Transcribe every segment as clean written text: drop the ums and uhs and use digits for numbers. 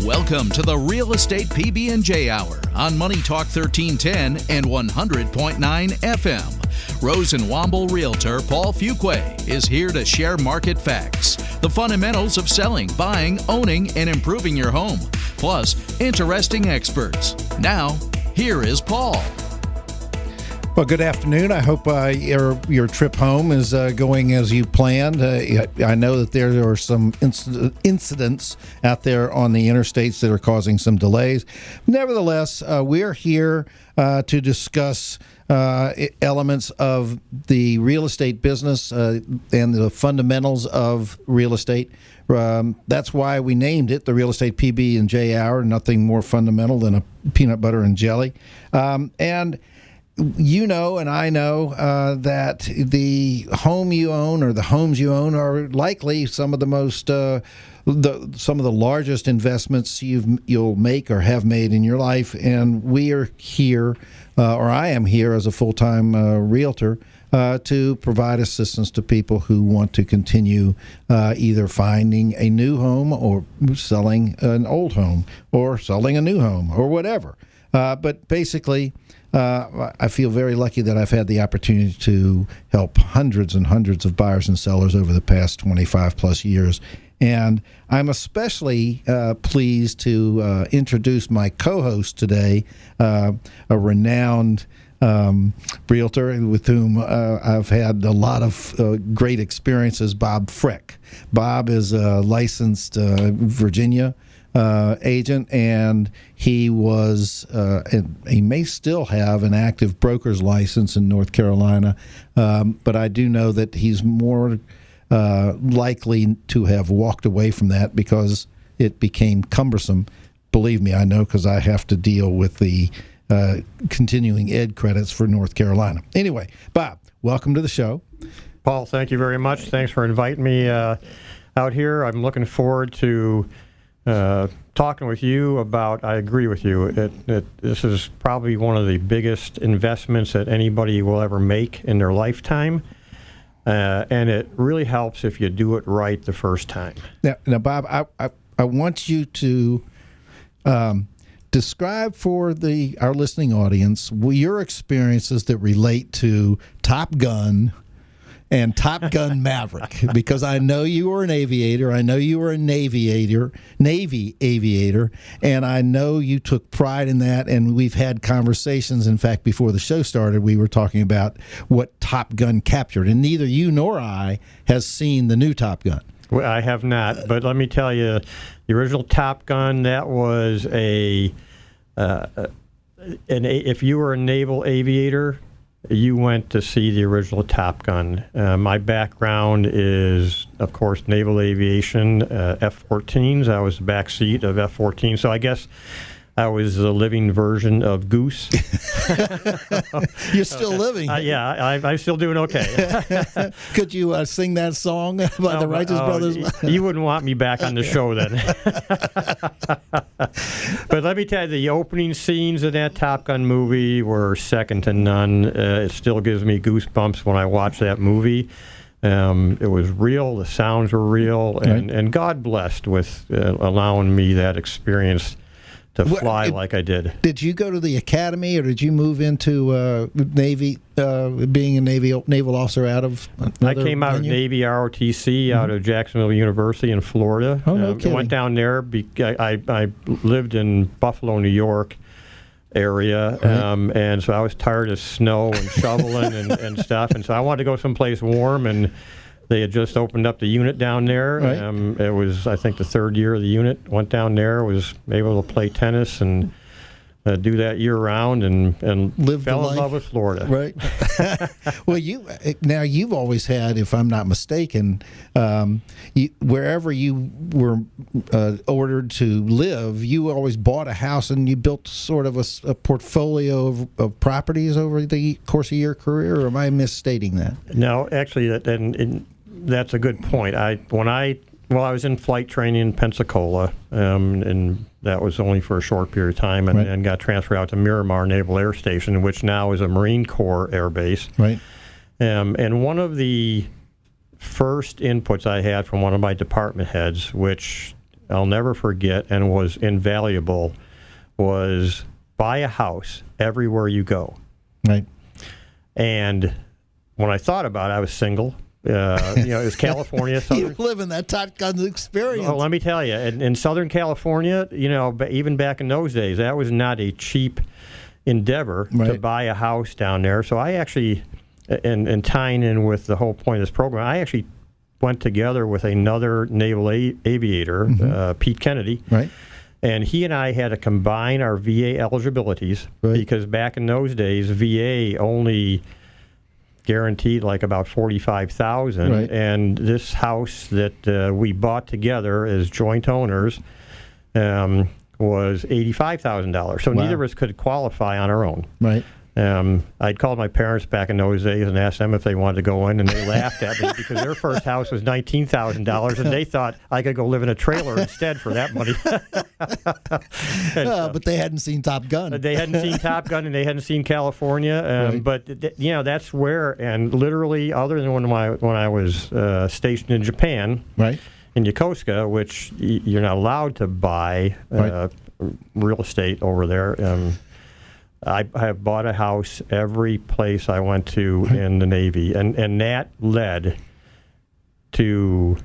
Welcome to the Real Estate PB&J Hour on Money Talk 1310 and 100.9 FM. Rose and Womble Realtor Paul Fuqua is here to share market facts, the fundamentals of selling, buying, owning, and improving your home, plus interesting experts. Now, here is Paul. Well, good afternoon. I hope your trip home is going as you planned. I know that there are some incidents out there on the interstates that are causing some delays. Nevertheless, we're here to discuss elements of the real estate business and the fundamentals of real estate. That's why we named it the Real Estate PB&J Hour. Nothing more fundamental than a peanut butter and jelly. And you know, and I know that the home you own or the homes you own are likely some of the most, some of the largest investments you'll make or have made in your life. And we are here, or I am here as a full-time realtor to provide assistance to people who want to continue either finding a new home or selling an old home or selling a new home or whatever. But basically, I feel very lucky that I've had the opportunity to help hundreds and hundreds of buyers and sellers over the past 25 plus years. And I'm especially pleased to introduce my co-host today, a renowned realtor with whom I've had a lot of great experiences, Bob Frick. Bob is a licensed Virginia agent, and he was he may still have an active broker's license in North Carolina, but I do know that he's more likely to have walked away from that because it became cumbersome. Believe me, I know, because I have to deal with the continuing ed credits for North Carolina. Anyway, Bob, welcome to the show. Paul, thank you very much. Thanks for inviting me out here. I'm looking forward to talking with you about, I agree with you, this is probably one of the biggest investments that anybody will ever make in their lifetime, and it really helps if you do it right the first time. Now Bob, I want you to describe for our listening audience your experiences that relate to Top Gun and Top Gun Maverick, because I know you were an aviator, I know you were a Navy aviator, and I know you took pride in that, and we've had conversations. In fact, before the show started, we were talking about what Top Gun captured, and neither you nor I has seen the new Top Gun. Well, I have not, but let me tell you, the original Top Gun, that was if you were a naval aviator, you went to see the original Top Gun. My background is, of course, naval aviation, F-14s. I was the back seat of F-14, so I guess I was the living version of Goose. You're still living. Yeah, I'm still doing okay. Could you sing that song by the Righteous Brothers? You wouldn't want me back on the show then. But let me tell you, the opening scenes of that Top Gun movie were second to none. It still gives me goosebumps when I watch that movie. It was real. The sounds were real. And God blessed with allowing me that experience to fly like I did. Did you go to the academy, or did you move into Navy, being a naval officer out of I came out venue? Of Navy ROTC, out of Jacksonville University in Florida. Oh, no kidding. I went down there. I lived in Buffalo, New York area, right. And so I was tired of snow and shoveling and stuff, and so I wanted to go someplace warm, and they had just opened up the unit down there. Right. It was, I think, the third year of the unit. Went down there, was able to play tennis and do that year-round, and fell in love with Florida. Right. Well, you've always had, if I'm not mistaken, wherever you were ordered to live, you always bought a house and you built sort of a portfolio of properties over the course of your career, or am I misstating that? No, actually, that's a good point. I was in flight training in Pensacola, and that was only for a short period of time, and, right. and got transferred out to Miramar Naval Air Station, which now is a Marine Corps Air Base. Right. And one of the first inputs I had from one of my department heads, which I'll never forget and was invaluable was buy a house everywhere you go. Right. And when I thought about it, I was single. It was California. You live in that Top Gun experience. Oh, let me tell you, in Southern California, even back in those days, that was not a cheap endeavor to buy a house down there. So I actually, and tying in with the whole point of this program, I actually went together with another naval aviator, Pete Kennedy. Right. And he and I had to combine our VA eligibilities because back in those days, VA only guaranteed like about $45,000, and this house that we bought together as joint owners was $85,000. So neither of us could qualify on our own. Right. I'd called my parents back in those days and asked them if they wanted to go in, and they laughed at me because their first house was $19,000, and they thought I could go live in a trailer instead for that money. But they hadn't seen Top Gun. They hadn't seen Top Gun, and they hadn't seen California. But that's where, and literally, other than when I was stationed in Japan, in Yokosuka, which you're not allowed to buy real estate over there. I have bought a house every place I went to in the Navy, and that led to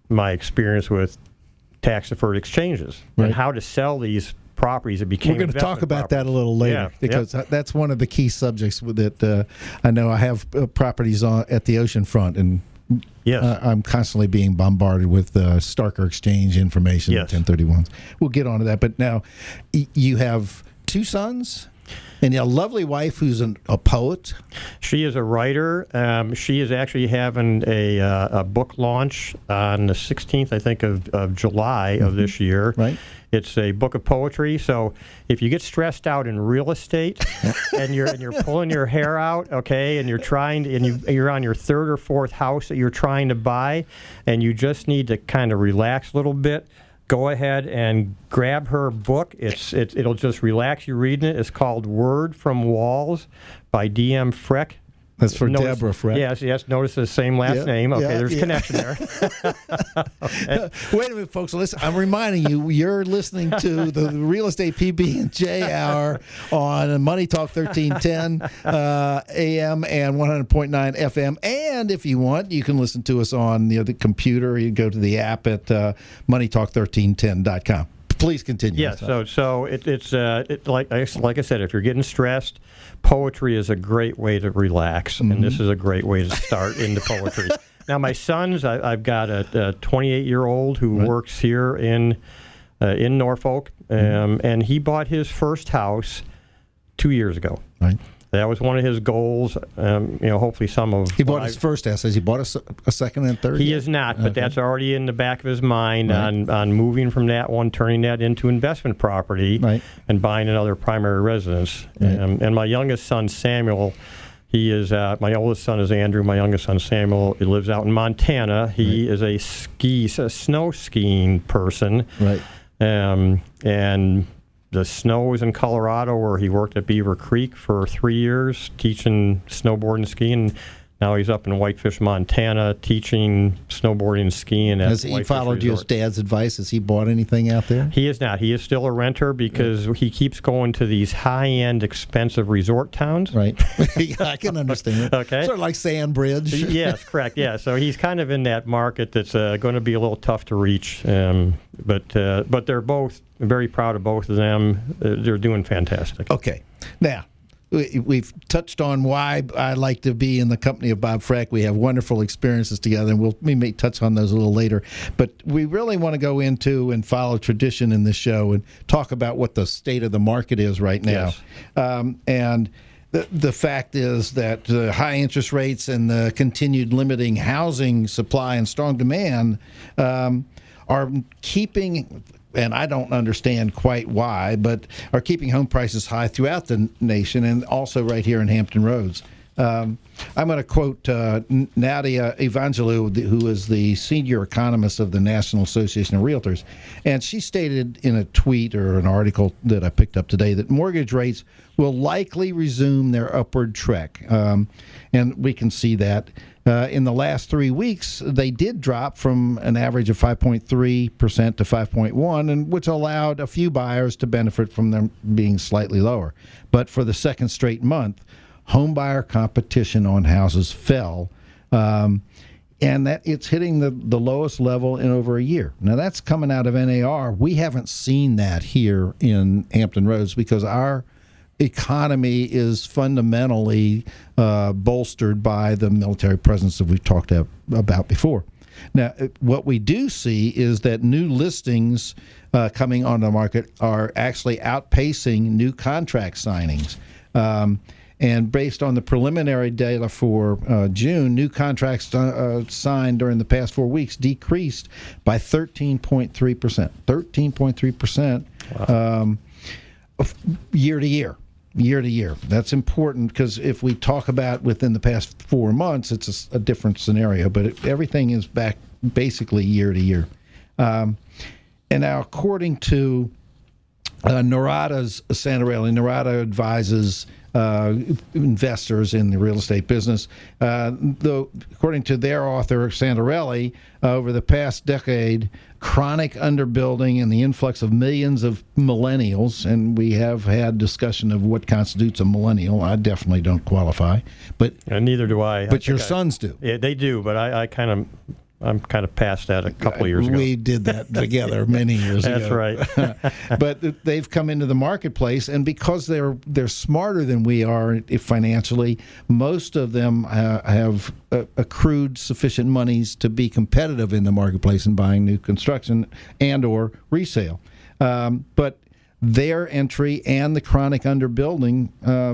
my experience with tax-deferred exchanges and how to sell these properties. It became We're going to talk about that a little later because that's one of the key subjects that I know. I have properties at the ocean front, and I'm constantly being bombarded with Starker Exchange information, 1031s. We'll get onto that, but now you have two sons and a lovely wife who's a poet. She is a writer. She is actually having a book launch on the 16th, I think, of July of this year. Right. It's a book of poetry. So if you get stressed out in real estate and you're pulling your hair out, and you're on your third or fourth house that you're trying to buy, and you just need to kind of relax a little bit, go ahead and grab her book. It'll just relax you reading it. It's called Word from Walls by D.M. Freck. That's for Deborah Freck. Yes. Notice the same last name. Okay, there's a connection there. Wait a minute, folks. Listen, I'm reminding you, you're listening to the Real Estate PB&J Hour on Money Talk 1310 AM and 100.9 FM. And if you want, you can listen to us on the computer. You go to the app at moneytalk1310.com. Please continue. Yeah, so it's like I said, if you're getting stressed, poetry is a great way to relax, and this is a great way to start into poetry. Now, my sons, I've got a 28-year-old who works here in Norfolk, and he bought his first house 2 years ago. Right. That was one of his goals. Hopefully some of... He bought his first house. Has he bought a second and third? He is not, but that's already in the back of his mind on moving from that one, turning that into investment property, and buying another primary residence. And my youngest son, Samuel, he is... my oldest son is Andrew. My youngest son, Samuel, he lives out in Montana. He is a snow skiing person. Right. And... the snow was in Colorado, where he worked at Beaver Creek for 3 years, teaching snowboarding and skiing. Now he's up in Whitefish, Montana, teaching snowboarding and skiing. Has he followed his dad's advice? Has he bought anything out there? He is not. He is still a renter because he keeps going to these high-end, expensive resort towns. Right. I can understand. Okay. Sort of like Sandbridge. Yes, correct. Yeah. So he's kind of in that market that's going to be a little tough to reach. But they're both very proud of both of them. They're doing fantastic. Okay. Now, we've touched on why I like to be in the company of Bob Freck. We have wonderful experiences together, and we may touch on those a little later. But we really want to go into and follow tradition in this show and talk about what the state of the market is right now. Yes. And the fact is that the high interest rates and the continued limiting housing supply and strong demand are keeping... and I don't understand quite why, but are keeping home prices high throughout the nation and also right here in Hampton Roads. I'm going to quote Nadia Evangelou, who is the senior economist of the National Association of Realtors, and she stated in a tweet or an article that I picked up today that mortgage rates will likely resume their upward trek, and we can see that. In the last 3 weeks, they did drop from an average of 5.3% to 5.1%, and which allowed a few buyers to benefit from them being slightly lower. But for the second straight month, home buyer competition on houses fell, and that it's hitting the lowest level in over a year. Now, that's coming out of NAR. We haven't seen that here in Hampton Roads because our economy is fundamentally bolstered by the military presence that we've talked about before. Now, what we do see is that new listings coming on the market are actually outpacing new contract signings. And based on the preliminary data for June, new contracts signed during the past 4 weeks decreased by 13.3%. 13.3% year to year. Year to year. That's important because if we talk about within the past 4 months, it's a different scenario. But everything is back basically year to year. And now, according to Norada's Santarelli, Norada advises investors in the real estate business. According to their author, Santarelli, over the past decade, chronic underbuilding and the influx of millions of millennials, and we have had discussion of what constitutes a millennial. I definitely don't qualify, but and neither do I. But your sons do. Yeah, they do, but I'm kind of past that a couple of years ago. We did that together many years ago. That's right. But they've come into the marketplace, and because they're smarter than we are financially, most of them have accrued sufficient monies to be competitive in the marketplace and buying new construction and or resale. But their entry and the chronic underbuilding,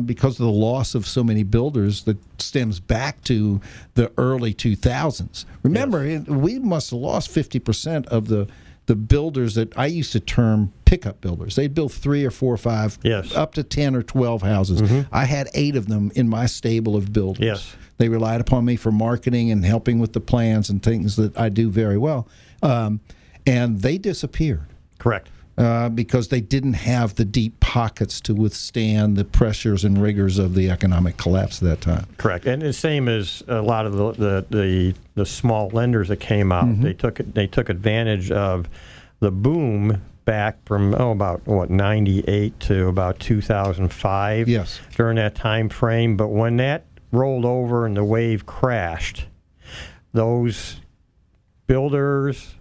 because of the loss of so many builders that stems back to the early 2000s. Remember, yes, we must have lost 50% of the builders that I used to term pickup builders. They'd build 3 or 4 or 5, yes, up to 10 or 12 houses. Mm-hmm. I had 8 of them in my stable of builders. Yes. They relied upon me for marketing and helping with the plans and things that I do very well. And they disappeared. Correct. Because they didn't have the deep pockets to withstand the pressures and rigors of the economic collapse at that time. Correct, and the same as a lot of the small lenders that came out. Mm-hmm. They took advantage of the boom back from about 98 to about 2005. Yes. During that time frame, but when that rolled over and the wave crashed, those builders,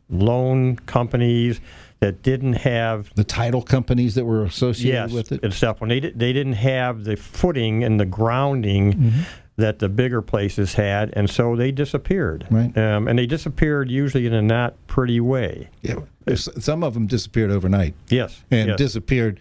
loan companies that didn't have the title companies that were associated with it and stuff, when they didn't have the footing and the grounding mm-hmm. that the bigger places had, and so they disappeared. Right. And they disappeared usually in a not pretty way. Yeah. Some of them disappeared overnight. Yes. And yes. disappeared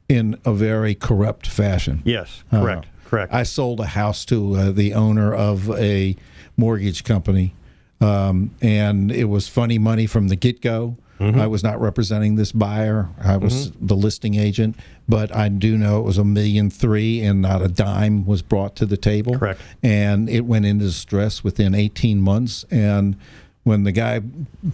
in a very corrupt fashion. Yes. Correct. Correct. I sold a house to the owner of a mortgage company, and it was funny money from the get-go. Mm-hmm. I was not representing this buyer. I was mm-hmm. the listing agent, but I do know it was $1.3 million, and not a dime was brought to the table. Correct. And it went into distress within 18 months. And when the guy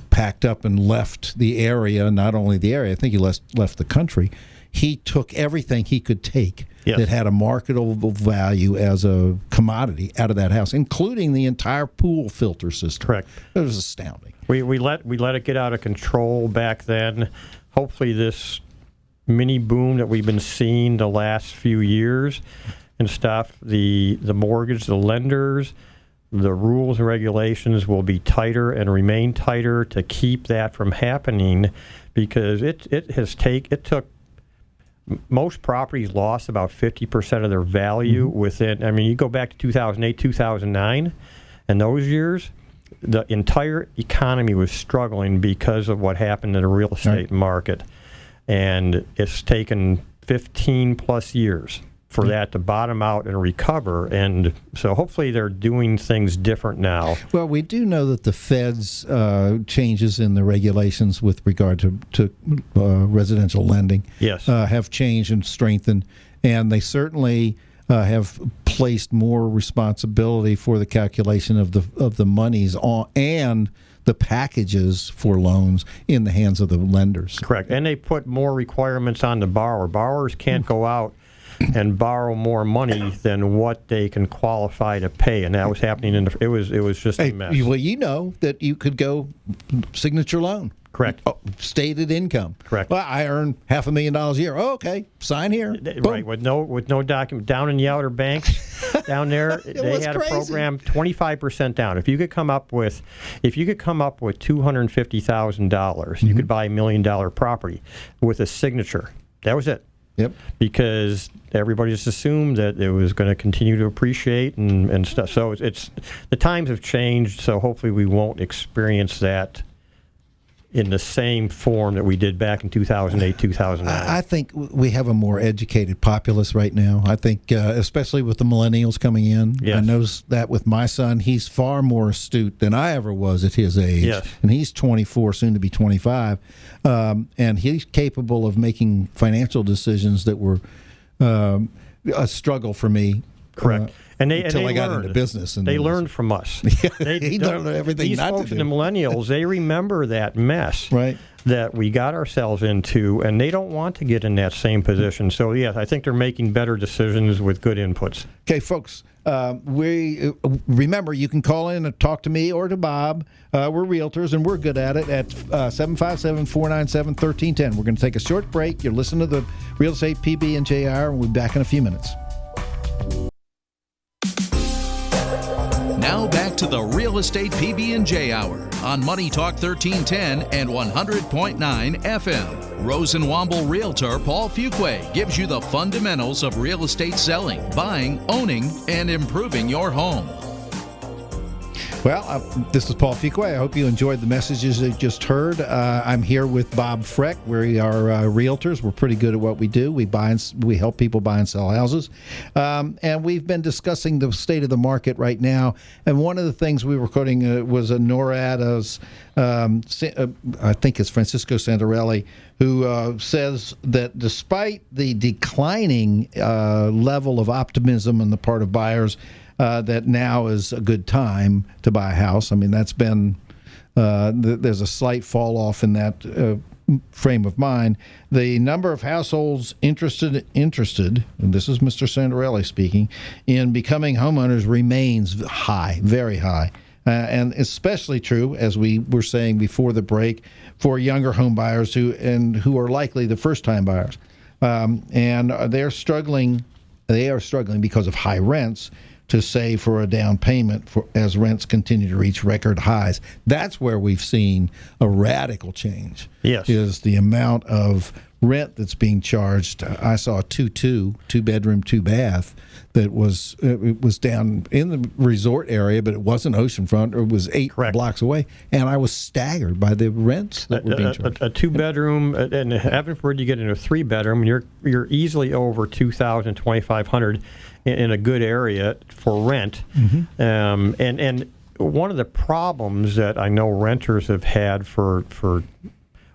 packed up and left the area, not only the area, I think he left the country, he took everything he could take yes. that had a marketable value as a commodity out of that house, including the entire pool filter system. Correct. It was astounding. We let it get out of control back then. Hopefully this mini boom that we've been seeing the last few years and stuff, the mortgage, the lenders, the rules and regulations will be tighter and remain tighter to keep that from happening, because it took most properties lost about 50% of their value mm-hmm. within, I mean, you go back to 2008, 2009, and those years, the entire economy was struggling because of what happened in the real estate right. market. And it's taken 15 plus years for mm-hmm. that to bottom out and recover. And so hopefully they're doing things different now. Well, we do know that the Fed's changes in the regulations with regard to residential lending yes. Have changed and strengthened. And they certainly have placed more responsibility for the calculation of the monies and the packages for loans in the hands of the lenders. Correct. And they put more requirements on the borrower. Borrowers can't go out and borrow more money than what they can qualify to pay, and that was happening it was just a mess. Well, you know that you could go signature loan. Correct. Stated income. Correct. Well, I earn $500,000 a year. Oh, okay, sign here. Right, with no document. Down in the Outer Banks, down there, they had crazy. A program 25% down. If you could come up with $250,000, you could buy $1 million property with a signature. That was it. Yep. Because everybody just assumed that it was going to continue to appreciate and stuff. So it's the times have changed. So hopefully we won't experience that in the same form that we did back in 2008, 2009. I think we have a more educated populace right now. I think, especially with the millennials coming in. Yes. I noticed that with my son. He's far more astute than I ever was at his age. Yes. And he's 24, soon to be 25. And he's capable of making financial decisions that were a struggle for me. Correct. Until I got into business. And they learned from us. He learned everything these not folks to do. in the millennials, they remember that mess Right. that we got ourselves into, and they don't want to get in that same position. So, yes, I think they're making better decisions with good inputs. Okay, folks, we remember you can call in and talk to me or to Bob. We're realtors, and we're good at it at 757-497-1310. We're going to take a short break. You're listening to the Real Estate PB&J Hour, and we'll be back in a few minutes. Now back to the Real Estate PB&J Hour on Money Talk 1310 and 100.9 FM. Rosenwomble Realtor Paul Fuqua gives you the fundamentals of real estate selling, buying, owning, and improving your home. Well, this is Paul Fuqua. I hope you enjoyed the messages that you just heard. I'm here with Bob Freck. We are realtors. We're pretty good at what we do. We help people buy and sell houses. And we've been discussing the state of the market right now. And one of the things we were quoting was a NORAD's, I think it's Francisco Santarelli, who says that despite the declining level of optimism on the part of buyers, that now is a good time to buy a house. I mean, that's been, there's a slight fall off in that frame of mind. The number of households interested, and this is Mr. Santarelli speaking, in becoming homeowners remains high, very high. And especially true, as we were saying before the break, for younger home buyers who are likely the first-time buyers. And they are struggling because of high rents to save for a down payment as rents continue to reach record highs. That's where we've seen a radical change. Yes. Is the amount of rent that's being charged. I saw a 2-bedroom, 2-bath that was down in the resort area, but it wasn't oceanfront, or it was 8 Correct. blocks away, and I was staggered by the rents that were being charged. A 2-bedroom, and heaven forbid you get into a 3-bedroom, you're easily over $2,000, $2,500 in a good area for rent. Mm-hmm. And one of the problems that I know renters have had for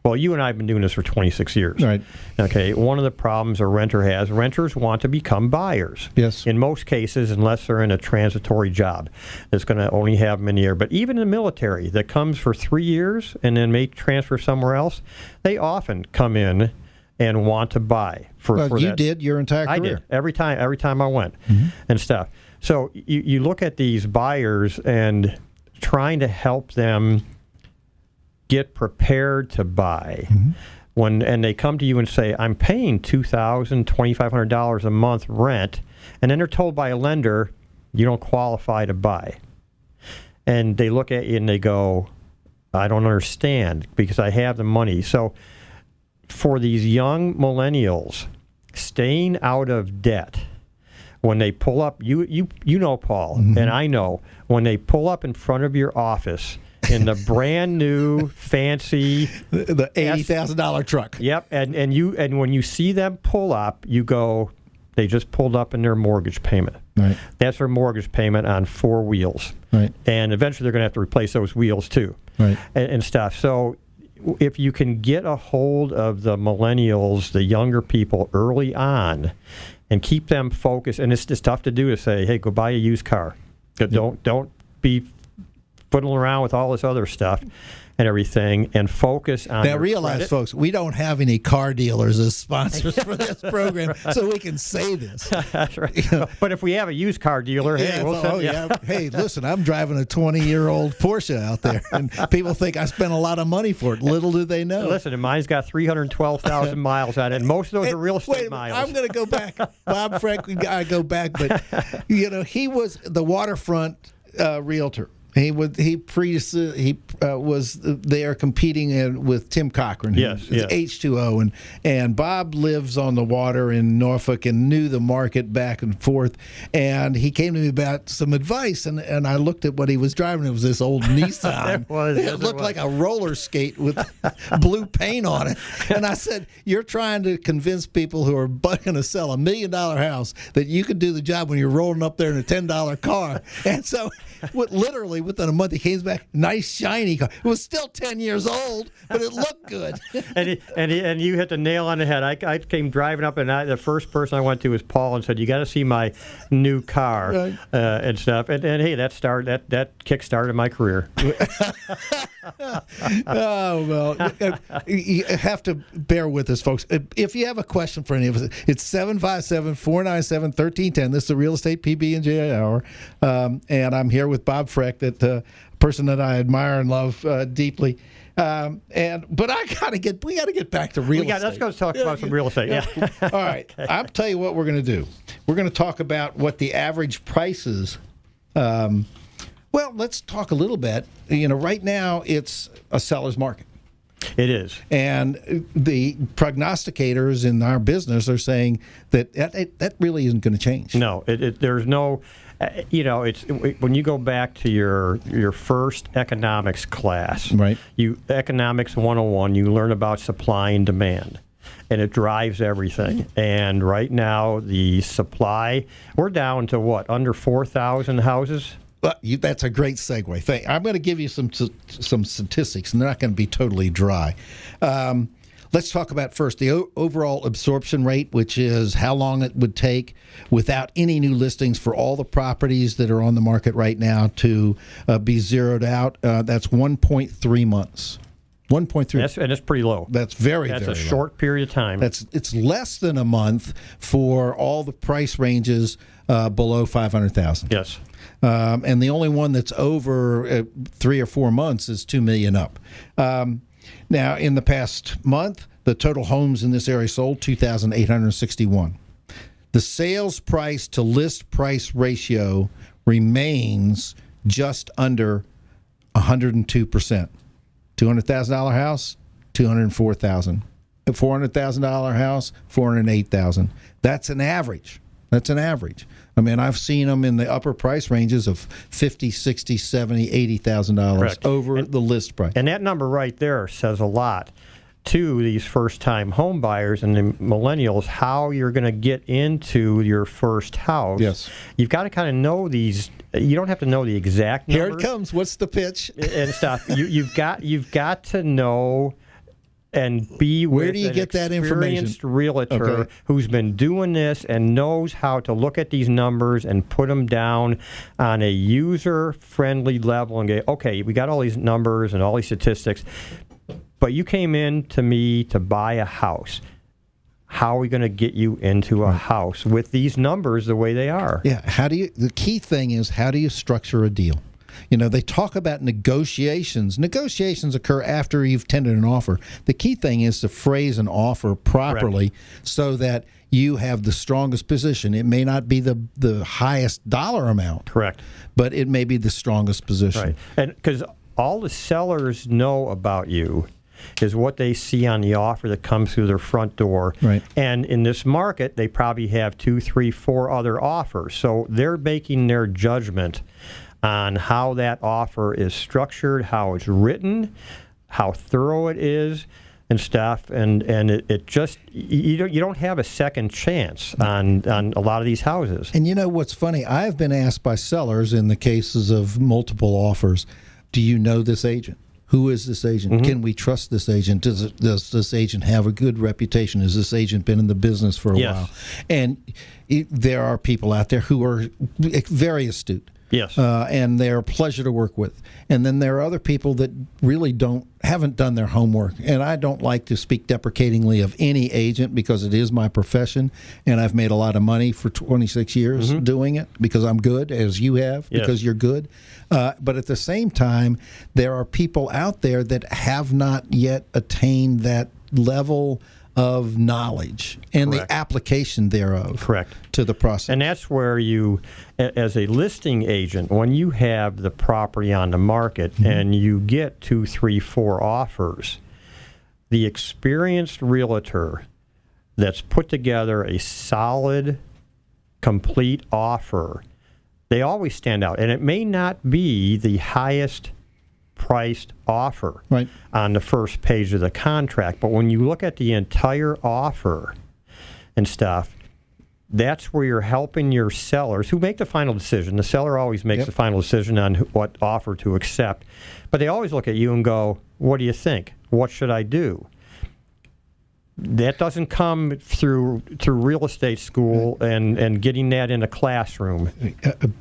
well, you and I have been doing this for 26 years. Right. Okay. One of the problems a renter has, renters want to become buyers. Yes. In most cases, unless they're in a transitory job that's going to only have them in a year. But even in the military that comes for 3 years and then may transfer somewhere else, they often come in and want to buy for you that. did your entire career. I did every time I went and stuff. So you look at these buyers and trying to help them get prepared to buy. And they come to you and say, I'm paying $2,000, $2,500 a month rent, and then they're told by a lender, you don't qualify to buy. And they look at you and they go, I don't understand because I have the money. So for these young millennials, staying out of debt, when they pull up, you know, Paul, and I know, when they pull up in front of your office in the brand new fancy the $80,000 truck. Yep, and when you see them pull up, you go, they just pulled up in their mortgage payment. Right. That's their mortgage payment on 4 wheels. Right. And eventually they're going to have to replace those wheels too. Right. And stuff. So if you can get a hold of the millennials, the younger people early on, and keep them focused, and it's tough to do to say, hey, go buy a used car. Don't be fiddling around with all this other stuff. and everything, and focus on Now, their realize, credit. folks, we don't have any car dealers as sponsors for this program, so we can say this. That's right. But if we have a used car dealer, hey, we'll send you. Hey, listen, I'm driving a 20-year-old Porsche out there, and people think I spent a lot lot of money for it. Little do they know. Listen, and mine's got 312,000 miles on it, and most of those are real estate miles. I'm going to go back. Bob Frank, I go back, but he was the waterfront realtor. He was there competing with Tim Cochran. Yes. H2O, and Bob lives on the water in Norfolk and knew the market back and forth. And he came to me about some advice, and I looked at what he was driving. It was this old Nissan. It looked like a roller skate with blue paint on it. And I said, "You're trying to convince people who are going to sell $1 million house that you could do the job when you're rolling up there in a $10 car." And so, literally within a month, he came back, nice shiny car. It was still 10 years old, but it looked good. and you hit the nail on the head. I came driving up, and the first person I went to was Paul, and said, "You got to see my new car," right. And stuff. And hey, that kick-started my career. Oh, well, you have to bear with us, folks. If you have a question for any of us, it's 757-497-1310. This is the Real Estate PB&J Hour, and I'm here with Bob Freck, that person that I admire and love deeply. But we got to get back to real estate. Let's go talk about some real estate. Yeah. All right. Okay. I'll tell you what we're going to do. We're going to talk about what the average prices. Well, let's talk a little bit. Right now it's a seller's market. It is. And the prognosticators in our business are saying that really isn't going to change. No, there's no. It's when you go back to your first economics class, right? Economics 101, you learn about supply and demand, and it drives everything. And right now, the supply, we're down to what, under 4,000 houses? That's a great segue. I'm going to give you some statistics, and they're not going to be totally dry. Let's talk about first the overall absorption rate, which is how long it would take without any new listings for all the properties that are on the market right now to be zeroed out. That's 1.3 months. 1.3. And it's pretty low. That's very a low. Short period of time. It's less than a month for all the price ranges below 500,000. Yes. And the only one that's over 3 or 4 months is $2 million up. Now, in the past month, the total homes in this area sold 2,861. The sales price to list price ratio remains just under 102%. $200,000 house, $204,000. A $400,000 house, $408,000. That's an average. I mean, I've seen them in the upper price ranges of $50,000, $60,000, $70,000, $80,000 over the list price. And that number right there says a lot to these first-time home buyers and the millennials, how you're going to get into your first house. Yes. You've got to kind of know these. You don't have to know the exact numbers. Here it comes. What's the pitch? And stuff. You've got to know and be Where with do you get that an experienced information? realtor who's been doing this and knows how to look at these numbers and put them down on a user-friendly level and go, okay, we got all these numbers and all these statistics, but you came in to me to buy a house. How are we going to get you into a house with these numbers the way they are? Yeah. The key thing is, how do you structure a deal? They talk about negotiations. Negotiations occur after you've tendered an offer. The key thing is to phrase an offer properly. Correct. So that you have the strongest position. It may not be the highest dollar amount. Correct. But it may be the strongest position. Right. And because all the sellers know about you is what they see on the offer that comes through their front door. Right. And in this market, they probably have 2, 3, 4 other offers. So they're making their judgment on how that offer is structured, how it's written, how thorough it is, and stuff. And it just, you don't have a second chance on a lot of these houses. And what's funny? I've been asked by sellers in the cases of multiple offers, do you know this agent? Who is this agent? Mm-hmm. Can we trust this agent? Does this agent have a good reputation? Has this agent been in the business for a while? And there are people out there who are very astute, Yes. And they're a pleasure to work with. And then there are other people that really haven't done their homework. And I don't like to speak deprecatingly of any agent because it is my profession, and I've made a lot of money for 26 years doing it because I'm good, as you have, because you're good. But at the same time, there are people out there that have not yet attained that level of knowledge and the application thereof to the process. And that's where you, as a listing agent, when you have the property on the market and you get 2, 3, 4 offers, the experienced realtor that's put together a solid, complete offer, they always stand out. And it may not be the highest priced offer on the first page of the contract, but when you look at the entire offer and stuff, that's where you're helping your sellers who make the final decision. The seller always makes the final decision on what offer to accept, but they always look at you and go, what do you think? What should I do? That doesn't come through real estate school and getting that in a classroom.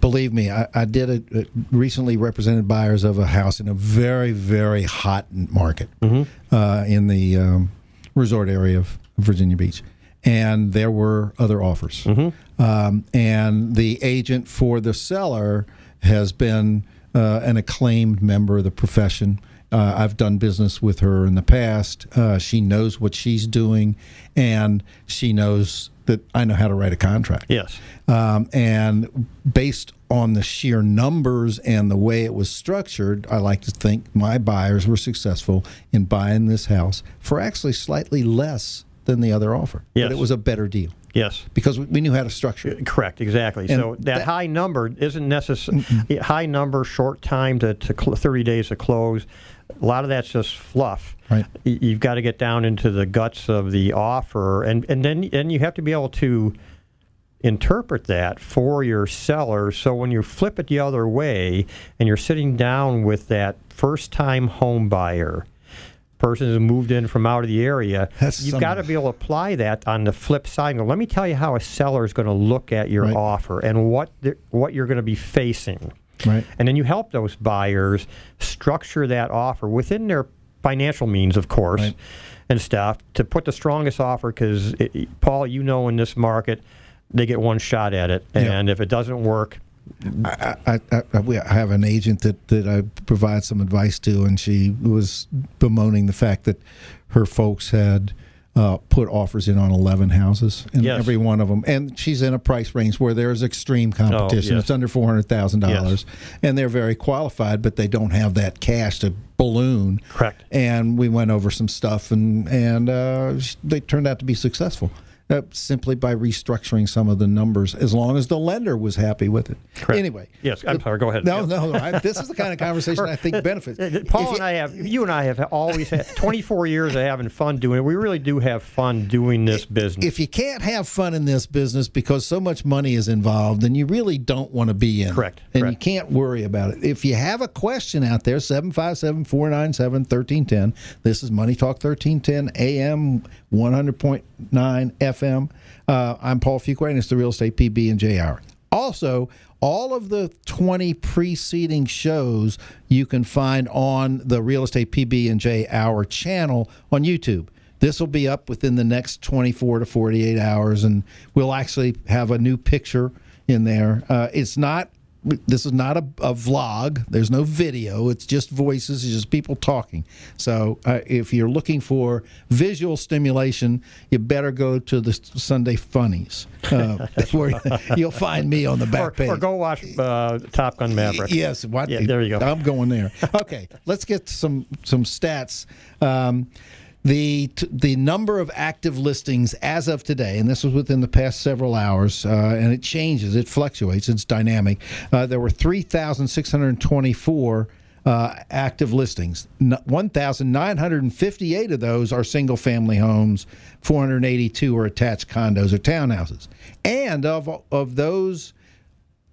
Believe me, I did recently represented buyers of a house in a very, very hot market in the resort area of Virginia Beach. And there were other offers. And the agent for the seller has been an acclaimed member of the profession. I've done business with her in the past. She knows what she's doing, and she knows that I know how to write a contract. Yes. And based on the sheer numbers and the way it was structured, I like to think my buyers were successful in buying this house for actually slightly less than the other offer. Yes. But it was a better deal. Yes. Because we knew how to structure it. Correct, exactly. And so that high number isn't necessarily high number, short time to 30 days to close. A lot of that's just fluff. Right. You've got to get down into the guts of the offer, and then you have to be able to interpret that for your seller. So when you flip it the other way and you're sitting down with that first-time home buyer, person who moved in from out of the area, you've got to be able to apply that on the flip side. And go, let me tell you how a seller is going to look at your offer and what you're going to be facing. Right. And then you help those buyers structure that offer within their financial means, of course, and stuff, to put the strongest offer, because, Paul, you know, in this market, they get one shot at it. And if it doesn't work... I have an agent that I provide some advice to, and she was bemoaning the fact that her folks had put offers in on 11 houses, and every one of them, and she's in a price range where there's extreme competition. It's under $400,000, and they're very qualified, but they don't have that cash to balloon. Correct. And we went over some stuff, and they turned out to be successful. Simply by restructuring some of the numbers, as long as the lender was happy with it. Correct. Anyway. Yes, I'm sorry, go ahead. No, this is the kind of conversation I think benefits. Paul you and I have always had 24 years of having fun doing it. We really do have fun doing this business. If you can't have fun in this business because so much money is involved, then you really don't want to be in it. Correct. And you can't worry about it. If you have a question out there, 757-497-1310. This is Money Talk 1310 AM, 100.9 FM. I'm Paul Fuqua, and it's the Real Estate PB&J Hour. Also, all of the 20 preceding shows you can find on the Real Estate PB&J Hour channel on YouTube. This will be up within the next 24 to 48 hours, and we'll actually have a new picture in there. This is not a vlog. There's no video. It's just voices. It's just people talking. So if you're looking for visual stimulation, you better go to the Sunday Funnies. That's where you'll find me on the back page. Or go watch Top Gun Maverick. Yes. There you go. I'm going there. Okay, let's get some stats. The number of active listings as of today, and this was within the past several hours, and it changes, it fluctuates, it's dynamic. There were 3,624 active listings. 1,958 of those are single-family homes. 482 are attached condos or townhouses. And of those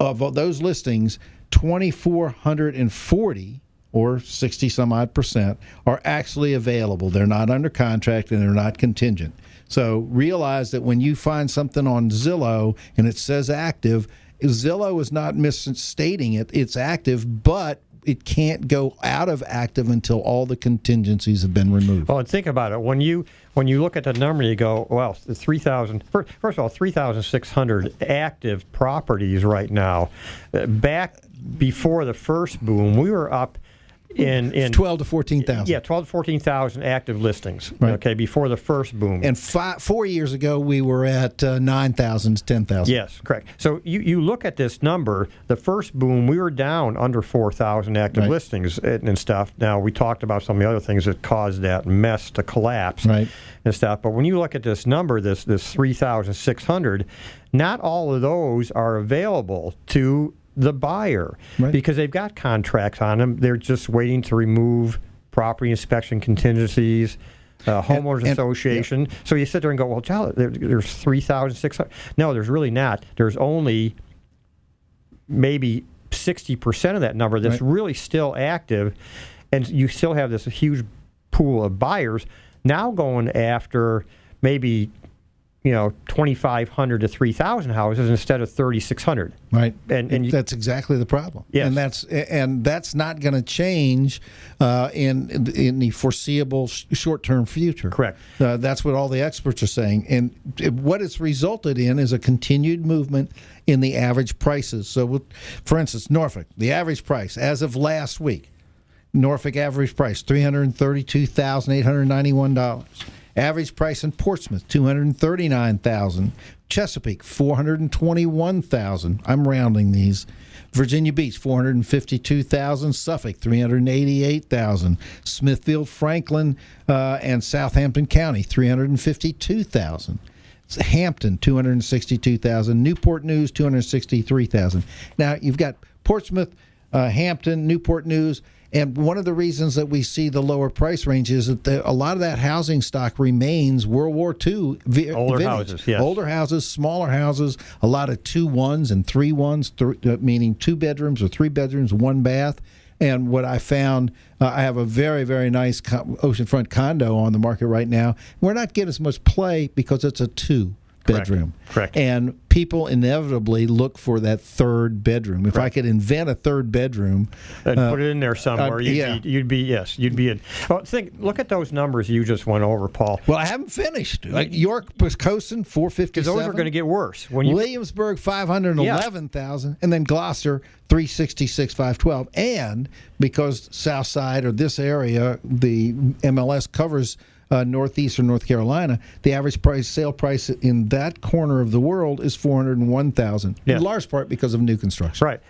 listings, 2,440. Or 60-some-odd% are actually available. They're not under contract and they're not contingent. So realize that when you find something on Zillow and it says active, Zillow is not misstating it. It's active, but it can't go out of active until all the contingencies have been removed. Well, and think about it. When you look at the number, you go, well, the 3,000. First of all, 3,600 active properties right now. Back before the first boom, we were up in 12 to 14,000. Yeah, 12 to 14,000 active listings. Right. Okay, before the first boom. And 4 years ago, we were at 9,000 to 10,000. Yes, correct. So you look at this number, the first boom, we were down under 4,000 active listings and stuff. Now, we talked about some of the other things that caused that mess to collapse and stuff. But when you look at this number, this 3,600, not all of those are available to the buyer because they've got contracts on them. They're just waiting to remove property inspection contingencies, homeowners association. So you sit there and go, well, child, there's 3,600. No, there's really not. There's only maybe 60% of that number that's really still active, and you still have this huge pool of buyers now going after maybe 2,500 to 3,000 houses instead of 3,600. Right, and that's exactly the problem. Yes. and that's not going to change in the foreseeable short-term future. Correct. That's what all the experts are saying, and what it's resulted in is a continued movement in the average prices. So, for instance, Norfolk, the average price as of last week, Norfolk average price $332,891. Average price in Portsmouth, $239,000. Chesapeake, $421,000. I'm rounding these. Virginia Beach, $452,000. Suffolk, $388,000. Smithfield, Franklin, and Southampton County, $352,000. Hampton, $262,000. Newport News, $263,000. Now you've got Portsmouth, Hampton, Newport News. And one of the reasons that we see the lower price range is that a lot of that housing stock remains World War II older houses, yes. Older houses, smaller houses, a lot of 2-1s and 3-1s, meaning 2 bedrooms or 3 bedrooms, 1 bath. And what I found, I have a very, very nice oceanfront condo on the market right now. We're not getting as much play because it's a 2-bedroom. Correct. And people inevitably look for that 3rd bedroom. If I could invent a 3rd bedroom and put it in there somewhere, you'd be in. Well, look at those numbers you just went over, Paul. Well, I haven't finished. York was coasting 457. Because those are going to get worse. Williamsburg 511,000, and then Gloucester 366,512. And because Southside or this area, the MLS covers northeastern North Carolina, the average sale price in that corner of the world is $401,000. In large part because of new construction. Right.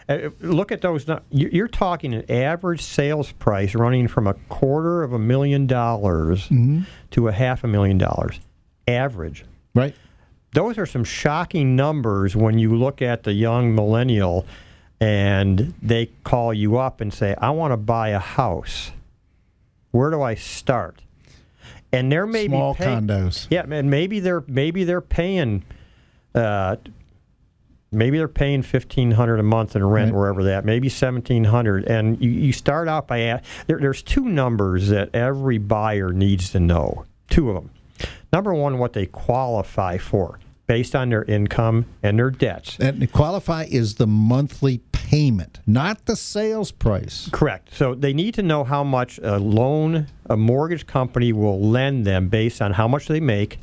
Look at those. You're talking an average sales price running from $250,000 to $500,000. Average. Right. Those are some shocking numbers when you look at the young millennial and they call you up and say, I want to buy a house. Where do I start? And there may small be condos. Yeah, and maybe they're paying $1,500 a month in rent wherever that, maybe $1,700, and you start out by there's 2 numbers that every buyer needs to know. 2 of them. Number 1, what they qualify for based on their income and their debts. And the qualify is the monthly payment, not the sales price. Correct. So they need to know how much a mortgage company will lend them based on how much they make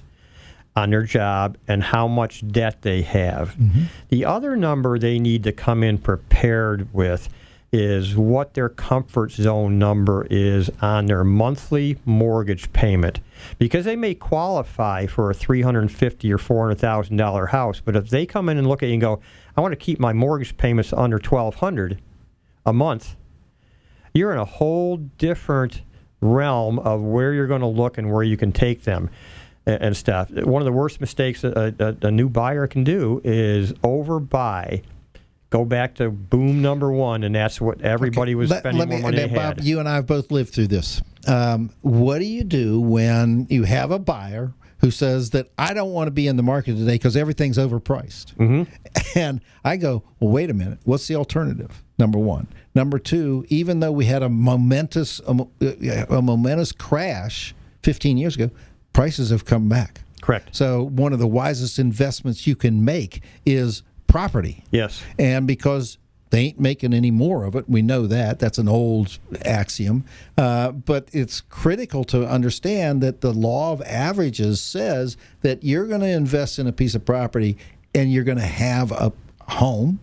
on their job and how much debt they have. The other number they need to come in prepared with is what their comfort zone number is on their monthly mortgage payment, because they may qualify for a $350,000 or $400,000 house, but if they come in and look at you and go, I want to keep my mortgage payments under $1,200 a month, you're in a whole different realm of where you're going to look and where you can take them and stuff. One of the worst mistakes a new buyer can do is overbuy. Go back to boom number 1, and that's what everybody was spending more money they had. Bob, you and I have both lived through this. What do you do when you have a buyer who says that I don't want to be in the market today because everything's overpriced? And I go, well, wait a minute. What's the alternative? Number 1. Number 2, even though we had a momentous crash 15 years ago, prices have come back. Correct. So one of the wisest investments you can make is property. Yes. And because they ain't making any more of it, we know that. That's an old axiom. But it's critical to understand that the law of averages says that you're going to invest in a piece of property and you're going to have a home,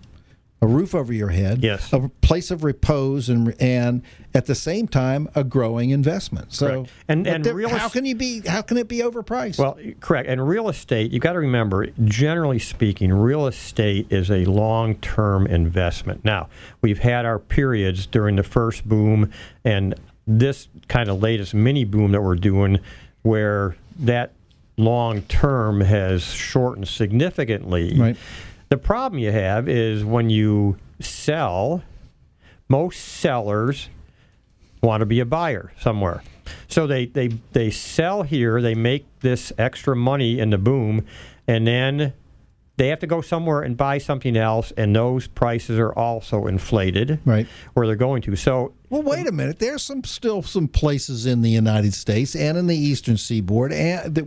a roof over your head, yes, a place of repose, and at the same time a growing investment. So, and how can it be overpriced? Well, correct. And real estate, you've got to remember, generally speaking, real estate is a long-term investment. Now, we've had our periods during the first boom and this kind of latest mini boom that we're doing, where that long-term has shortened significantly. Right. The problem you have is when you sell, most sellers want to be a buyer somewhere. So they sell here, they make this extra money in the boom, and then they have to go somewhere and buy something else, and those prices are also inflated, right, where they're going to. So, well, wait a minute. There's still some places in the United States and in the Eastern Seaboard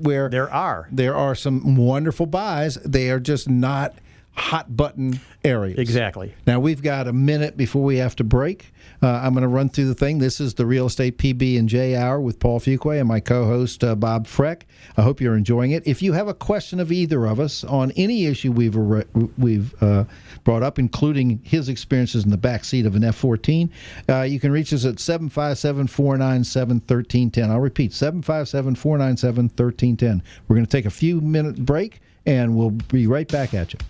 where there are some wonderful buys. They are just not hot button areas. Exactly. Now, we've got a minute before we have to break. I'm going to run through the thing. This is the Real Estate PB&J Hour with Paul Fuqua and my co-host, Bob Freck. I hope you're enjoying it. If you have a question of either of us on any issue we've brought up, including his experiences in the back seat of an F-14, you can reach us at 757-497-1310. I'll repeat, 757-497-1310. We're going to take a few-minute break, and we'll be right back at you.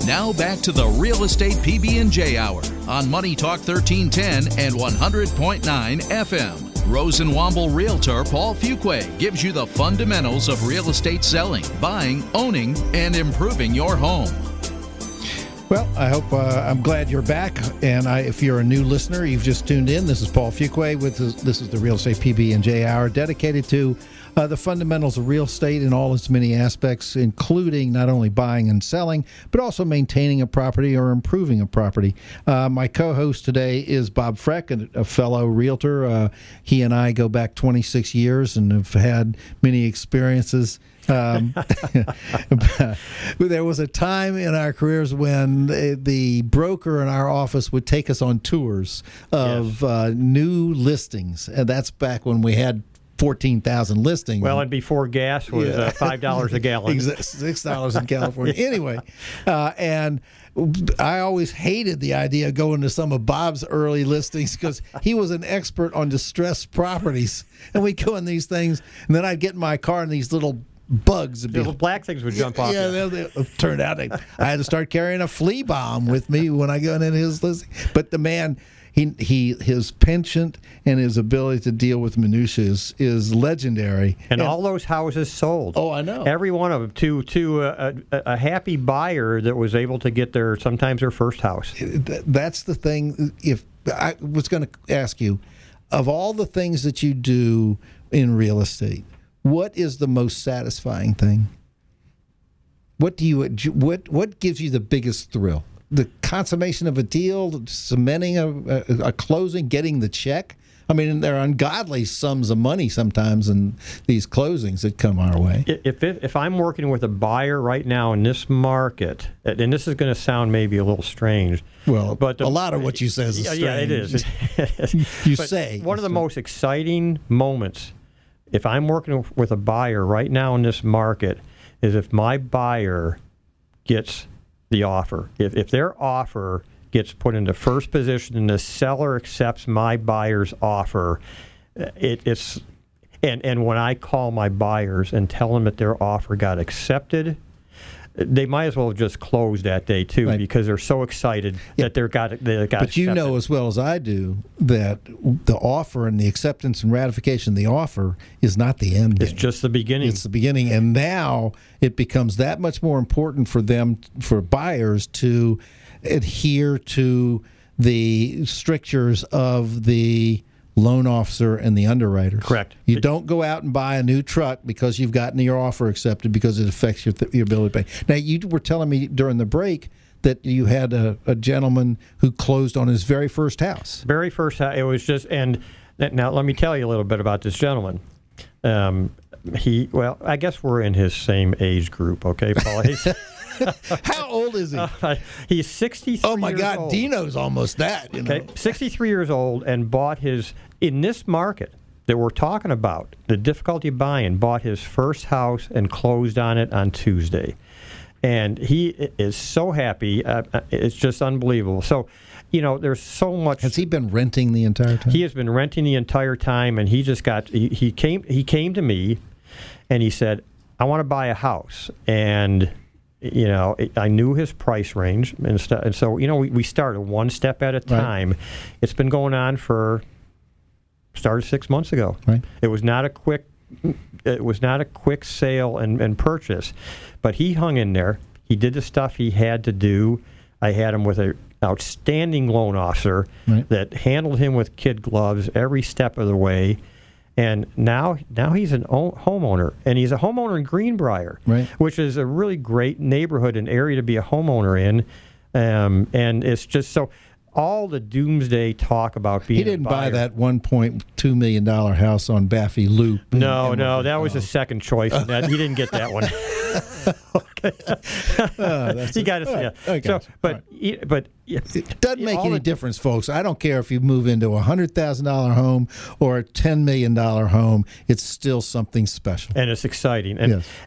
Now back to the Real Estate PB&J Hour on Money Talk 1310 and 100.9 FM. Rosenwomble Realtor Paul Fuqua gives you the fundamentals of real estate selling, buying, owning, and improving your home. Well, I hope I'm glad you're back. And if you're a new listener, you've just tuned in. This is Paul Fuqua. This is the Real Estate PB&J Hour, dedicated to the fundamentals of real estate in all its many aspects, including not only buying and selling, but also maintaining a property or improving a property. My co-host today is Bob Freck, a fellow realtor. He and I go back 26 years and have had many experiences. There was a time in our careers when the broker in our office would take us on tours of new listings, and that's back when we had 14,000 listings. Well, and before gas was $5 a gallon. $6 in California. Anyway, and I always hated the idea of going to some of Bob's early listings because he was an expert on distressed properties. And we'd go in these things, and then I'd get in my car and these little bugs. Little black things would jump off. Yeah, it turned out I had to start carrying a flea bomb with me when I got in his listing. But the man, his penchant and his ability to deal with minutiae is legendary. And all those houses sold. Oh, I know. Every one of them to a happy buyer that was able to get sometimes their first house. That's the thing. If I was going to ask you, of all the things that you do in real estate, what is the most satisfying thing? What gives you the biggest thrill? The consummation of a deal, cementing a closing, getting the check? I mean, there are ungodly sums of money sometimes in these closings that come our way. If I'm working with a buyer right now in this market, and this is going to sound maybe a little strange. Well, but a lot of what you say is strange. Yeah, it is. One of the most exciting moments, if I'm working with a buyer right now in this market, is if my buyer gets the offer. If their offer gets put into first position and the seller accepts my buyer's offer, it's and when I call my buyers and tell them that their offer got accepted, they might as well have just closed that day too, right, because they're so excited that they got but accepted. You know as well as I do that the offer and the acceptance and ratification of the offer is not the end game. It's just the beginning. It's the beginning, and now it becomes that much more important for buyers to adhere to the strictures of the loan officer and the underwriters. Correct. You don't go out and buy a new truck because you've gotten your offer accepted because it affects your ability to pay. Now, you were telling me during the break that you had a gentleman who closed on his very first house. Very first house. It was just, and now let me tell you a little bit about this gentleman. I guess we're in his same age group, okay, Paul? How old is he? He's 63 Oh, my years God, old. Dino's almost that. You know? 63 years old and bought in this market that we're talking about, the difficulty of buying, bought his first house and closed on it on Tuesday. And he is so happy. It's just unbelievable. So, there's so much. Has he been renting the entire time? He has been renting the entire time, and he just he came to me, and he said, I want to buy a house. And I knew his price range and stuff, and so we started one step at a time. Right. It's been going on started 6 months ago. Right. It was not a quick sale and purchase, but he hung in there. He did the stuff he had to do. I had him with an outstanding loan officer that handled him with kid gloves every step of the way. And now he's an homeowner, and he's a homeowner in Greenbrier, which is a really great neighborhood and area to be a homeowner in. And it's just so all the doomsday talk about being. He didn't buy that $1.2 million house on Baffy Loop. No, that was his second choice. He didn't get that one. Okay. He got it. Yeah. So, but it doesn't make any difference, folks. I don't care if you move into a $100,000 home or a $10 million home. It's still something special, and it's exciting.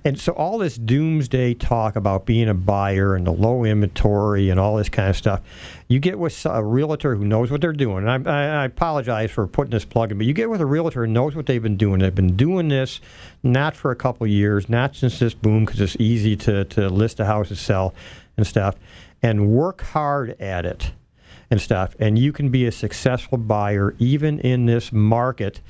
And so all this doomsday talk about being a buyer and the low inventory and all this kind of stuff, you get with a realtor who knows what they're doing. And I apologize for putting this plug in, but you get with a realtor who knows what they've been doing. They've been doing this not for a couple of years, not since this boom, because it's easy to list a house and sell and stuff, and work hard at it and stuff. And you can be a successful buyer even in this market.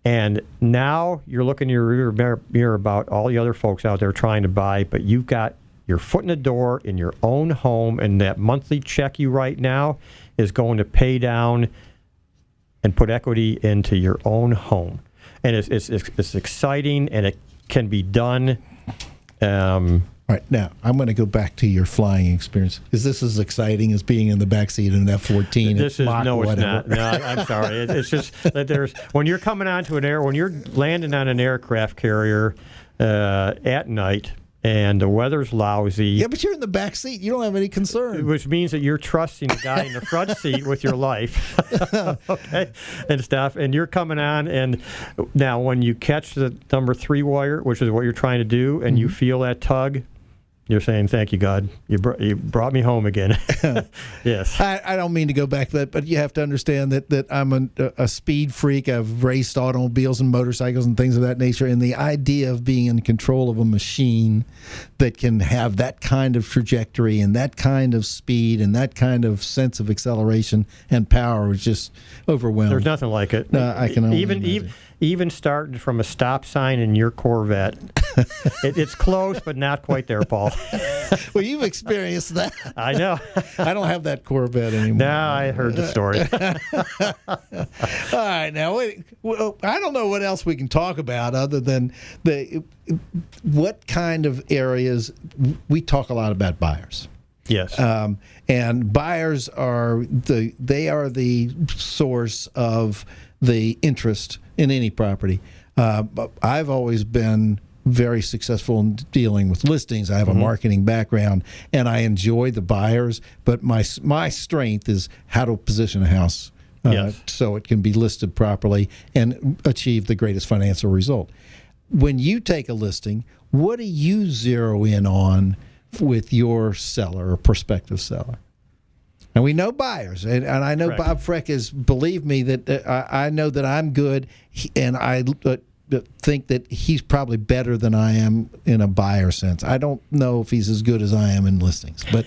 And now you're looking in your rear mirror about all the other folks out there trying to buy, but you've got your foot in the door in your own home, and that monthly check you write now is going to pay down and put equity into your own home. And it's exciting, and it can be done. All right, now I'm going to go back to your flying experience. Is this as exciting as being in the backseat of an F-14? It's not. No, I'm sorry. It's just that when you're coming onto when you're landing on an aircraft carrier at night, and the weather's lousy. Yeah, but you're in the back seat. You don't have any concern. Which means that you're trusting the guy in the front seat with your life, okay, and stuff. And you're coming on, and now when you catch the number 3 wire, which is what you're trying to do, and you feel that tug, you're saying, thank you, God. You brought me home again. Yes. I don't mean to go back to that, but you have to understand that I'm a speed freak. I've raced automobiles and motorcycles and things of that nature, and the idea of being in control of a machine that can have that kind of trajectory and that kind of speed and that kind of sense of acceleration and power is just overwhelming. There's nothing like it. I can only imagine. Even starting from a stop sign in your Corvette, it's close, but not quite there, Paul. Well, you've experienced that. I know. I don't have that Corvette anymore. No, I heard the story. All right, now, I don't know what else we can talk about other than what kind of areas. We talk a lot about buyers. Yes. And buyers are the source of the interest in any property. But I've always been very successful in dealing with listings. I have a marketing background, and I enjoy the buyers, but my strength is how to position a house so it can be listed properly and achieve the greatest financial result. When you take a listing, what do you zero in on with your seller or prospective seller? And we know buyers, and I know Correct. Bob Freck is, believe me, that I know that I'm good, and I think that he's probably better than I am in a buyer sense. I don't know if he's as good as I am in listings. But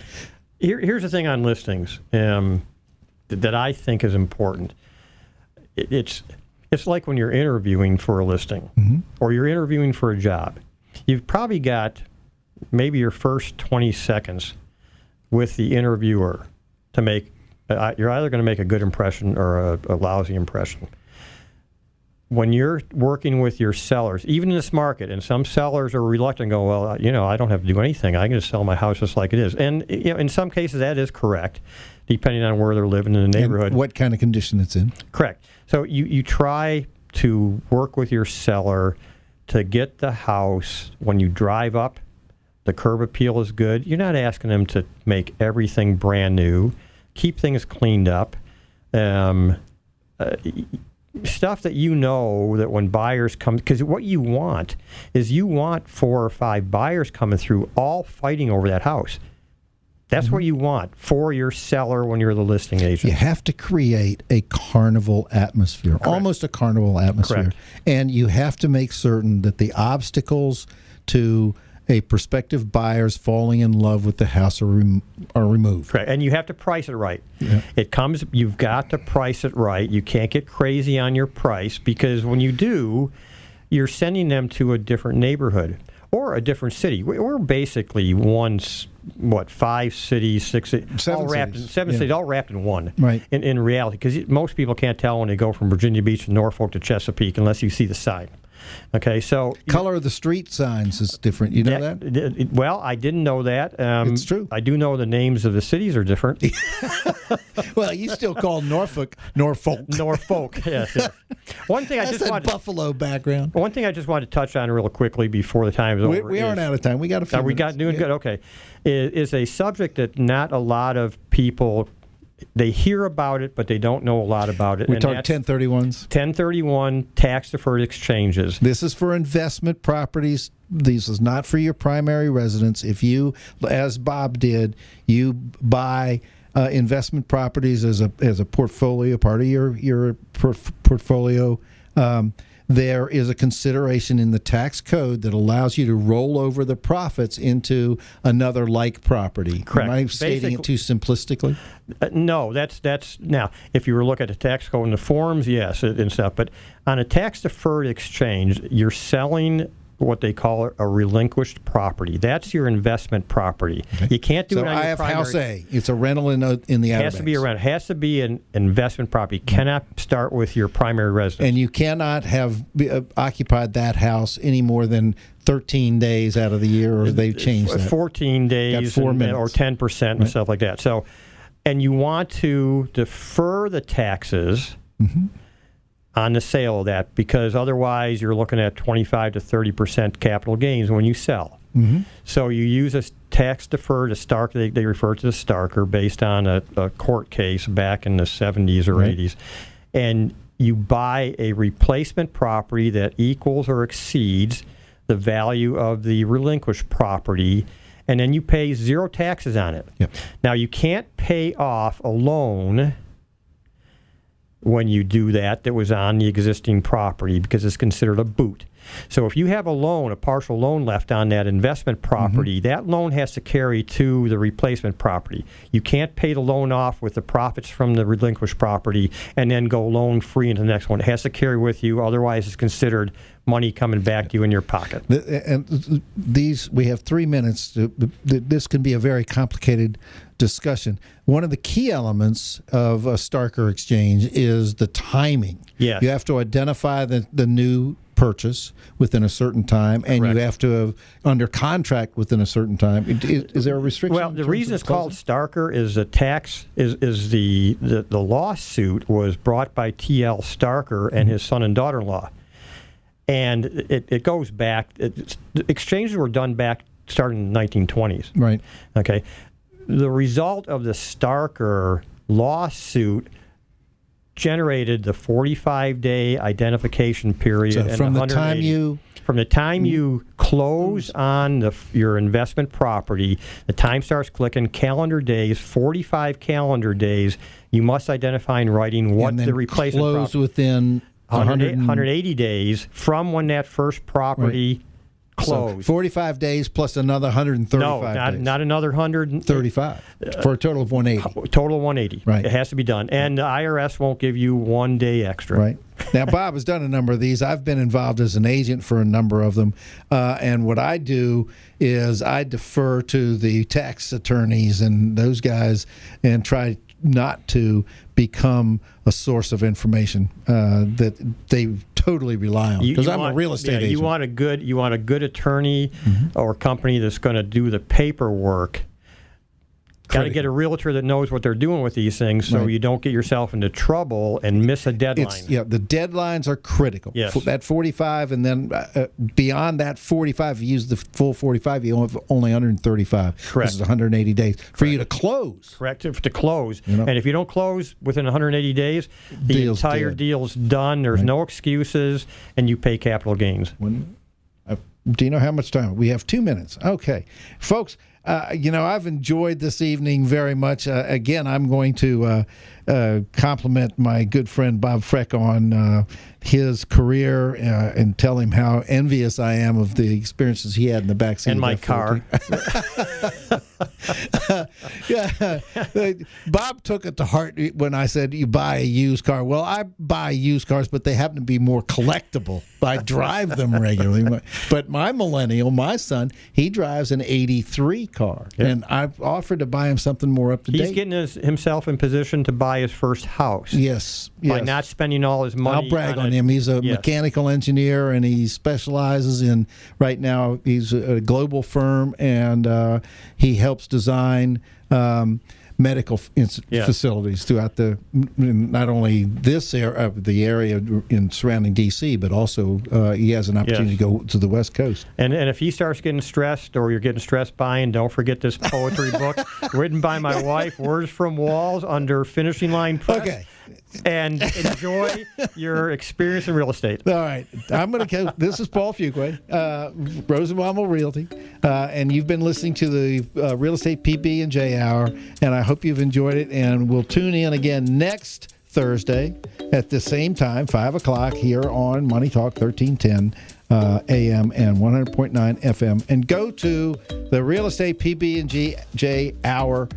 here's the thing on listings that I think is important. It's like when you're interviewing for a listing or you're interviewing for a job. You've probably got maybe your first 20 seconds with the interviewer to make, you're either going to make a good impression or a lousy impression. When you're working with your sellers, even in this market, and some sellers are reluctant to go, well, I don't have to do anything. I can just sell my house just like it is. And in some cases that is correct, depending on where they're living in the neighborhood. And what kind of condition it's in. Correct. So you try to work with your seller to get the house, when you drive up, the curb appeal is good. You're not asking them to make everything brand new. Keep things cleaned up. Stuff that you know that when buyers come, because what you want is 4 or 5 buyers coming through, all fighting over that house. That's what you want for your seller when you're the listing agent. You have to create a carnival atmosphere, almost a carnival atmosphere. Correct. And you have to make certain that the obstacles to a prospective buyer's falling in love with the house are removed. Correct. And you have to price it right. Yeah. You've got to price it right. You can't get crazy on your price, because when you do, you're sending them to a different neighborhood or a different city. We're basically 5 cities, 6 cities, seven cities, all wrapped in one. Right. In reality, because most people can't tell when they go from Virginia Beach to Norfolk to Chesapeake unless you see the sign. Okay, so color of the street signs is different. You know that? Well, I didn't know that. It's true. I do know the names of the cities are different. Well, you still call Norfolk. Yes. One thing Buffalo background. One thing I just wanted to touch on real quickly before the time is over. We aren't out of time. We got a few. We got doing good. Okay, is a subject that not a lot of people. They hear about it, but they don't know a lot about it. We talk 1031s. 1031 tax-deferred exchanges. This is for investment properties. This is not for your primary residence. If you, as Bob did, you buy investment properties as a portfolio, part of your portfolio, there is a consideration in the tax code that allows you to roll over the profits into another like property. Correct. Am I stating it too simplistically? No, that's now. If you were looking at the tax code and the forms, yes, and stuff. But on a tax-deferred exchange, you're selling what they call a relinquished property. That's your investment property. Okay. You can't do it on your primary. So I have House A. It's a rental in the Outer Banks. It has to be a rental. It has to be an investment property. You cannot start with your primary residence. And you cannot have occupied that house any more than 13 days out of the year, or they've changed that. 14 days or 10% and stuff like that. So, and you want to defer the taxes on the sale of that, because otherwise you're looking at 25 to 30% capital gains when you sell. So you use a tax deferred, a Stark, they refer to the Starker, based on a court case back in the 70s or 80s. And you buy a replacement property that equals or exceeds the value of the relinquished property, and then you pay 0 taxes on it. Now, you can't pay off a loan when you do that was on the existing property, because it's considered a boot. So if you have a partial loan left on that investment property, that loan has to carry to the replacement property. You can't pay the loan off with the profits from the relinquished property and then go loan free into the next one. It has to carry with you, otherwise it's considered money coming back to you in your pocket. And we have 3 minutes. This can be a very complicated discussion. One of the key elements of a Starker exchange is the timing. Yes. You have to identify the new purchase within a certain time, and you have to have under contract within a certain time. Is there a restriction? Well, the reason it's called Starker is the lawsuit was brought by T.L. Starker and his son and daughter-in-law. And it goes back. Exchanges were done starting in the 1920s. Right. Okay. The result of the Starker lawsuit generated the 45-day identification period. So from the time you close on your investment property, the time starts clicking. Calendar days, 45 calendar days. You must identify in writing what the replacement close property. Within 180 days from when that first property closed. So 45 days plus another 135 days. Not another 135 for a total of 180. Total of 180. Right. It has to be done. And the IRS won't give you 1 day extra. Right. Now, Bob has done a number of these. I've been involved as an agent for a number of them. And what I do is I defer to the tax attorneys and those guys and try not to become a source of information that they totally rely on, because I'm a real estate agent. You want a good attorney or company that's going to do the paperwork Got to get a realtor that knows what they're doing with these things, so you don't get yourself into trouble and miss a deadline. The deadlines are critical. Yes. That 45, and then beyond that 45, if you use the full 45, you have only 135. Correct. This is 180 days for you to close. Correct, to close. And if you don't close within 180 days, the entire deal's done. There's no excuses, and you pay capital gains. Do you know how much time? We have 2 minutes. Okay. Folks, I've enjoyed this evening very much. Again, I'm going to compliment my good friend Bob Freck on his career and tell him how envious I am of the experiences he had in the backseat and my car. Bob took it to heart when I said you buy a used car. Well, I buy used cars, but they happen to be more collectible. I drive them regularly. But my millennial, my son, he drives an 83 car. Yep. And I've offered to buy him something more up to date. He's getting himself in position to buy his first house. Yes. By not spending all his money. I'll brag on him. He's a mechanical engineer, and he specializes in, right now, he's a global firm, and he helps design medical facilities throughout not only this area, the area in surrounding D.C., but also he has an opportunity to go to the West Coast. And if he starts getting stressed, or you're getting stressed buying, don't forget this poetry book written by my wife, Words from Walls, under Finishing Line Press. Okay. And enjoy your experience in real estate. All right. I'm going to go. This is Paul Fuqua, Rosenbaum Realty, and you've been listening to the Real Estate PB&J Hour, and I hope you've enjoyed it, and we'll tune in again next Thursday at the same time, 5 o'clock, here on Money Talk 1310 AM and 100.9 FM, and go to the Real Estate PB&J Hour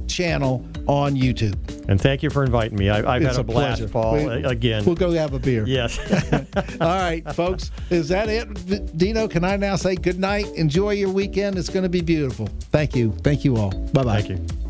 channel on YouTube. And thank you for inviting me. I've had a blast, pleasure. Paul. Again. We'll go have a beer. Yes. All right, folks. Is that it? Dino, can I now say good night? Enjoy your weekend. It's going to be beautiful. Thank you. Thank you all. Bye-bye. Thank you.